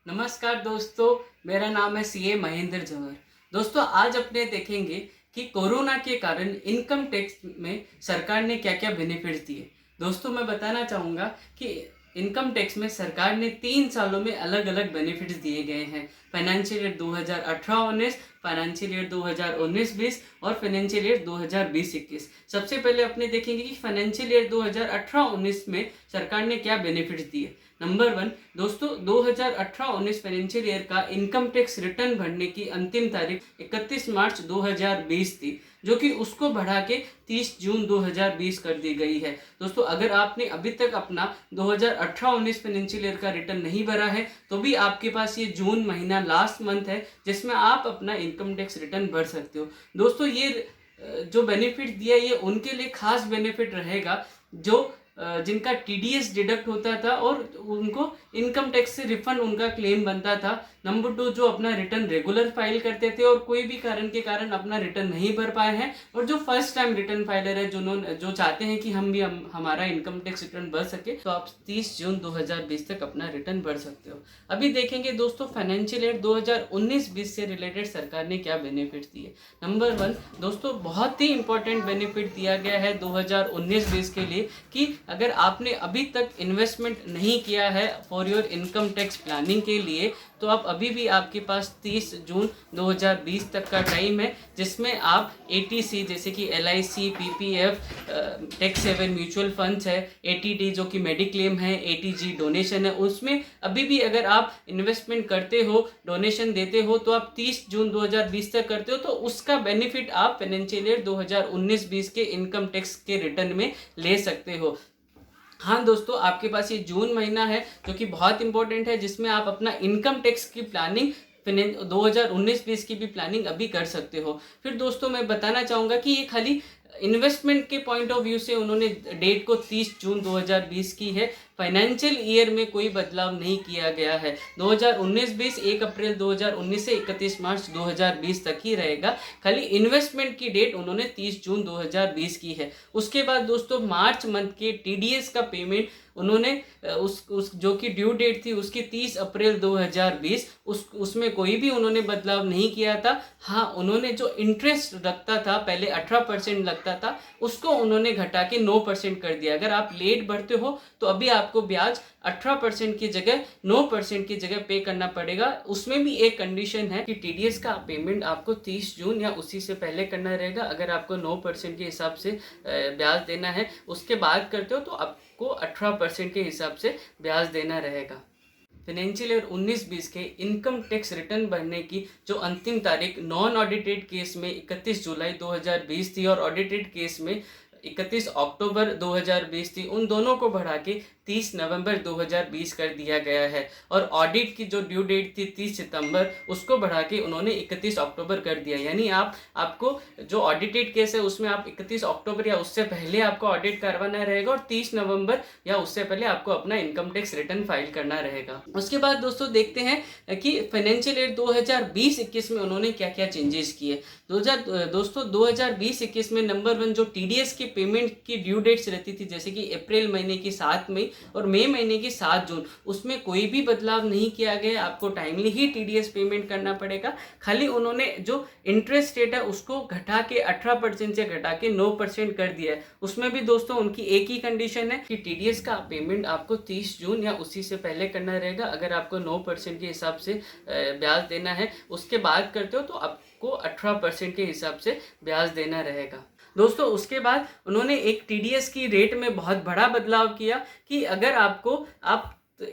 नमस्कार दोस्तों, मेरा नाम है सीए महेंद्र जवर। दोस्तों, आज अपने देखेंगे कि कोरोना के कारण इनकम टैक्स में सरकार ने क्या क्या बेनिफिट्स दिए। दोस्तों, मैं बताना चाहूँगा कि इनकम टैक्स में सरकार ने 3 सालों में अलग अलग बेनिफिट्स दिए गए हैं। फाइनेंशियल ईयर 2018-19, फाइनेंशियल ईयर 2019-20 और फाइनेंशियल ईयर 2020-21। सबसे पहले अपने देखेंगे कि फाइनेंशियल ईयर 2018-19 में सरकार ने क्या बेनिफिट्स दिए। नंबर 1 दोस्तों, 2018-19 फाइनेंशियल ईयर का इनकम टैक्स रिटर्न भरने की अंतिम तारीख 31 मार्च 2020 थी, जो कि उसको बढ़ा के 30 जून 2020 कर दी गई है। दोस्तों, अगर आपने अभी तक अपना 2018-19 फाइनेंशियल ईयर का रिटर्न नहीं भरा है तो भी आपके पास ये जून महीना लास्ट मंथ है जिसमें आप अपना इनकम टैक्स रिटर्न भर सकते हो। दोस्तों, ये जो बेनिफिट दिया ये उनके लिए खास बेनिफिट रहेगा जो जिनका टीडीएस डिडक्ट होता था और उनको इनकम टैक्स से रिफंड उनका क्लेम बनता था। नंबर 2, जो अपना रिटर्न रेगुलर फाइल करते थे और कोई भी कारण के कारण अपना रिटर्न नहीं भर पाए हैं, और जो फर्स्ट टाइम रिटर्न फाइलर है जो चाहते हैं कि हमारा इनकम टैक्स रिटर्न भर सके, तो आप 30 जून 2020 तक अपना रिटर्न भर सकते हो। अभी देखेंगे दोस्तों, फाइनेंशियल ईयर 2019-20 से रिलेटेड सरकार ने क्या बेनिफिट दिए। नंबर 1 दोस्तों, बहुत ही इंपॉर्टेंट बेनिफिट दिया गया है 2019-20 के लिए कि अगर आपने अभी तक इन्वेस्टमेंट नहीं किया है for your income tax planning के लिए, तो आप अभी भी आपके पास 30 जून 2020 तक का टाइम है, जिसमें आप एटीसी जैसे कि LIC, PPF, tax seven mutual funds है, एटीडी जो कि मेडिक्लेम है, एटीजी डोनेशन है, उसमें अभी भी अगर आप इन्वेस्टमेंट करते हो, डोनेशन देते हो, तो आप 30 जून 2020 तक करते हो, तो उसका बेनिफिट आप फाइनेंशियल ईयर 2019-20 के इनकम टैक्स के रिटर्न में ले सकते हो। हाँ दोस्तों, आपके पास ये जून महीना है जो कि बहुत इंपॉर्टेंट है, जिसमें आप अपना इनकम टैक्स की प्लानिंग 2019-20 की भी प्लानिंग अभी कर सकते हो। फिर दोस्तों, मैं बताना चाहूँगा कि ये खाली इन्वेस्टमेंट के पॉइंट ऑफ व्यू से उन्होंने डेट को 30 जून 2020 की है। फाइनेंशियल ईयर में कोई बदलाव नहीं किया गया है। 2019-20 1 अप्रैल 2019 से 31 मार्च 2020 तक ही रहेगा। खाली इन्वेस्टमेंट की डेट उन्होंने 30 जून 2020 की है। उसके बाद दोस्तों, मार्च मंथ के टीडीएस का पेमेंट उन्होंने उस जो कि ड्यू डेट थी उसकी 30 अप्रैल 2020, उसमें कोई भी उन्होंने बदलाव नहीं किया था। हाँ, उन्होंने जो इंटरेस्ट लगता था, पहले 18% लगता था, उसको उन्होंने घटा के 9% कर दिया। अगर आप लेट भरते हो तो अभी आपको ब्याज 18% की जगह 9% की जगह पे करना पड़ेगा। उसमें भी एक कंडीशन है कि टीडीएस का पेमेंट आपको 30 जून या उसी से पहले करना रहेगा। अगर आपको 9% के हिसाब से ब्याज देना है, उसके बाद करते हो तो आपको 18% के हिसाब से ब्याज देना रहेगा। फाइनेंशियल ईयर 19-20 के इनकम टैक्स रिटर्न भरने की जो अंतिम तारीख नॉन ऑडिटेड केस में 31 जुलाई 2020 थी और ऑडिटेड केस में 31 अक्टूबर 2020 थी, उन दोनों को बढ़ा के 30 नवंबर 2020 कर दिया गया है। और ऑडिट की जो ड्यू डेट थी 30 सितंबर, उसको बढ़ा के उन्होंने 31 अक्टूबर कर दिया। यानी आपको जो ऑडिटेड केस है उसमें आप 31 अक्टूबर या उससे पहले आपको ऑडिट करवाना रहेगा और 30 नवंबर या उससे पहले आपको अपना इनकम टैक्स रिटर्न फाइल करना रहेगा। उसके बाद दोस्तों देखते हैं कि फाइनेंशियल ईयर 2020-21 में उन्होंने क्या क्या चेंजेस किए। दोस्तों 2020-21 में नंबर 1 जो टीडीएस की पेमेंट की ड्यू डेट्स रहती थी, जैसे कि अप्रैल महीने की 7 मई और मई महीने की 7 जून, उसमें कोई भी बदलाव नहीं किया गया। आपको टाइमली ही टीडीएस पेमेंट करना पड़ेगा। खाली उन्होंने जो इंटरेस्ट रेट है उसको घटा के 18% से घटा के 9% कर दिया है। उसमें भी दोस्तों उनकी एक ही कंडीशन है कि टीडीएस का पेमेंट आपको 30 जून या उसी से पहले करना रहेगा। अगर आपको 9% के हिसाब से ब्याज देना है, उसके बाद करते हो तो आपको 18% के हिसाब से ब्याज देना रहेगा। दोस्तों उसके बाद उन्होंने एक टीडीएस की रेट में बहुत बड़ा बदलाव किया कि अगर आप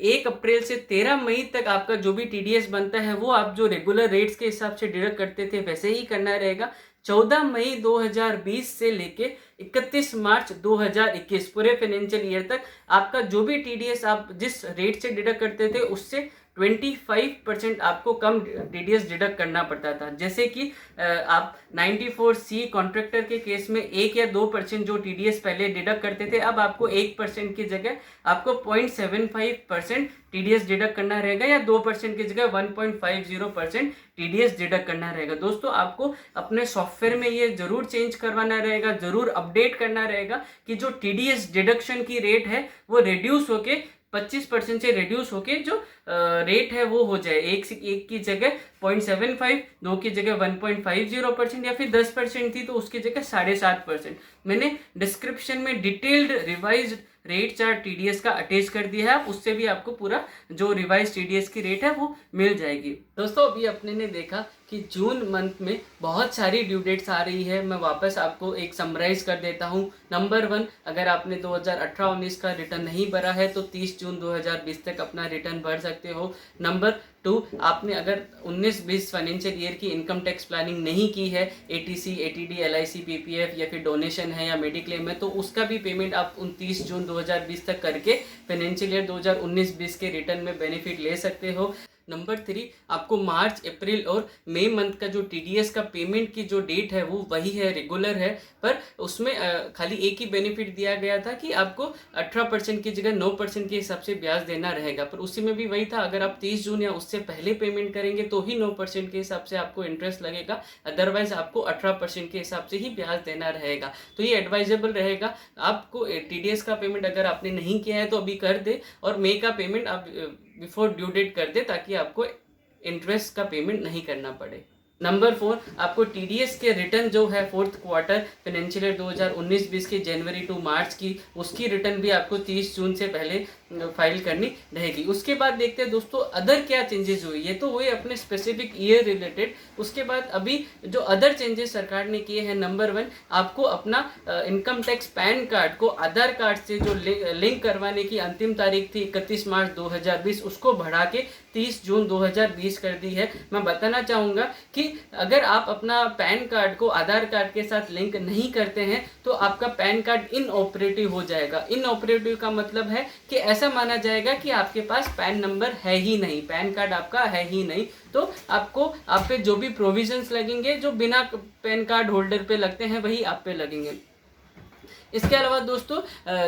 1 अप्रैल से 13 मई तक आपका जो भी टीडीएस बनता है वो आप जो रेगुलर रेट्स के हिसाब से डिडक्ट करते थे वैसे ही करना रहेगा। 14 मई 2020 से लेके 31 मार्च 2021 पूरे फाइनेंशियल ईयर तक आपका जो भी टीडीएस आप जिस रेट से डिडक्ट करते थे उससे 25% आपको कम टीडीएस डिडक्ट करना पड़ता था। जैसे कि आप 94C कॉन्ट्रैक्टर के केस में 1 या 2% जो टीडीएस पहले डिडक्ट करते थे, अब आपको 1% की जगह आपको 0.75% टीडीएस डिडक्ट करना रहेगा या 2% की जगह 1.50% टीडीएस डिडक्ट करना रहेगा। दोस्तों आपको अपने सॉफ्टवेयर में ये जरूर चेंज करवाना रहेगा, जरूर अपडेट करना रहेगा कि जो टीडीएस डिडक्शन की रेट है वो रिड्यूस होके 25% से रिड्यूस होके जो रेट है वो हो जाए, एक की जगह 0.75, 2 की जगह 1.50% या फिर 10% थी तो उसकी जगह 7.5%। मैंने डिस्क्रिप्शन में detailed revised rate chart TDS का अटैच कर दिया है, आप उससे भी आपको पूरा जो रिवाइज टीडीएस की रेट है वो मिल जाएगी। दोस्तों अभी अपने ने देखा कि जून मंथ में बहुत सारी ड्यू डेट्स आ रही है। मैं वापस आपको एक समराइज कर देता हूँ। नंबर 1, अगर आपने 2018-19 का रिटर्न नहीं भरा है तो 30 जून 2020 तक अपना रिटर्न भर सकते हो। नंबर 2, आपने अगर 19-20 फाइनेंशियल ईयर की इनकम टैक्स प्लानिंग नहीं की है, एटीसी, एटीडी, एलआईसी, पीपीएफ या फिर डोनेशन है या मेडिक्लेम है, तो उसका भी पेमेंट आप 29 जून 2020 तक करके फाइनेंशियल ईयर 2019-20 के रिटर्न में बेनिफिट ले सकते हो। नंबर 3, आपको मार्च, अप्रैल और मई मंथ का जो टीडीएस का पेमेंट की जो डेट है वो वही है, रेगुलर है, पर उसमें खाली एक ही बेनिफिट दिया गया था कि आपको 18% की जगह 9% के हिसाब से ब्याज देना रहेगा। पर उसी में भी वही था, अगर आप 30 जून या उससे पहले पेमेंट करेंगे तो ही 9% के हिसाब से आपको इंटरेस्ट लगेगा, अदरवाइज आपको 18% के हिसाब से ही ब्याज देना रहेगा। तो ये एडवाइजेबल रहेगा आपको। टीडीएस का पेमेंट अगर आपने नहीं किया है तो अभी कर दे, और मई का पेमेंट आप बिफोर ड्यू डेट कर दे ताकि आपको इंटरेस्ट का पेमेंट नहीं करना पड़े। नंबर 4, आपको टीडीएस के रिटर्न जो है फोर्थ क्वार्टर फाइनेंशियल ईयर 2019-20 के जनवरी टू मार्च की, उसकी रिटर्न भी आपको 30 जून से पहले फाइल करनी रहेगी। उसके बाद देखते हैं दोस्तों अदर क्या चेंजेस हुई। ये तो हुए अपने स्पेसिफिक ईयर रिलेटेड। उसके बाद अभी जो अदर चेंजेस सरकार ने किए हैं, नंबर 1, आपको अपना इनकम टैक्स पैन कार्ड को आधार कार्ड से जो लिंक करवाने की अंतिम तारीख थी 31 मार्च 2020, उसको बढ़ा के 30 जून 2020 कर दी है। मैं बताना चाहूँगा कि अगर आप अपना पैन कार्ड को आधार कार्ड के साथ लिंक नहीं करते हैं तो आपका पैन कार्ड इनऑपरेटिव हो जाएगा। इनऑपरेटिव का मतलब है कि ऐसा माना जाएगा कि आपके पास पैन नंबर है ही नहीं, पैन कार्ड आपका है ही नहीं। तो आपको आप पे जो भी प्रोविजंस लगेंगे जो बिना पैन कार्ड होल्डर पे लगते हैं वही आप पे लगेंगे। इसके अलावा दोस्तों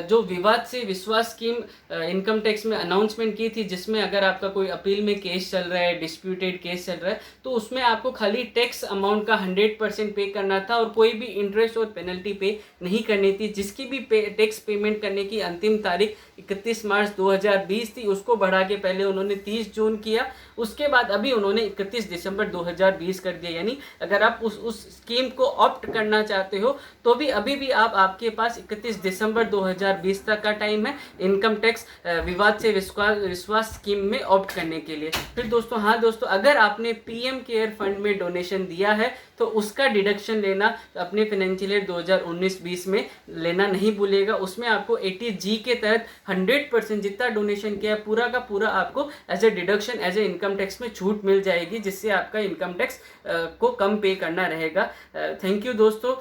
जो विवाद से विश्वास स्कीम इनकम टैक्स में अनाउंसमेंट की थी, जिसमें अगर आपका कोई अपील में केस चल रहा है, डिस्प्यूटेड केस चल रहा है, तो उसमें आपको खाली टैक्स अमाउंट का 100% पे करना था और कोई भी इंटरेस्ट और पेनल्टी पे नहीं करनी थी। जिसकी भी टैक्स पेमेंट करने की अंतिम तारीख 31 मार्च 2020 थी, उसको बढ़ा के पहले उन्होंने 30 जून किया, उसके बाद अभी उन्होंने 31 दिसंबर 2020 कर दिया। यानी अगर आप उस स्कीम को ऑप्ट करना चाहते हो तो भी अभी भी आपके पास 31 दिसंबर 2020 तक का टाइम है इनकम टैक्स विवाद से विश्वास स्कीम में ऑप्ट करने के लिए। फिर दोस्तों, हाँ दोस्तों, अगर आपने पीएम केयर फंड में डोनेशन दिया है तो उसका डिडक्शन लेना अपने फाइनेंशियल ईयर 2019-20 में लेना नहीं भूलिएगा। उसमें आपको 80G के तहत 100% जितना डोनेशन किया पूरा का पूरा आपको as a deduction, as a income tax में छूट मिल जाएगी, जिससे आपका इनकम टैक्स को कम पे करना रहेगा। थैंक यू दोस्तों।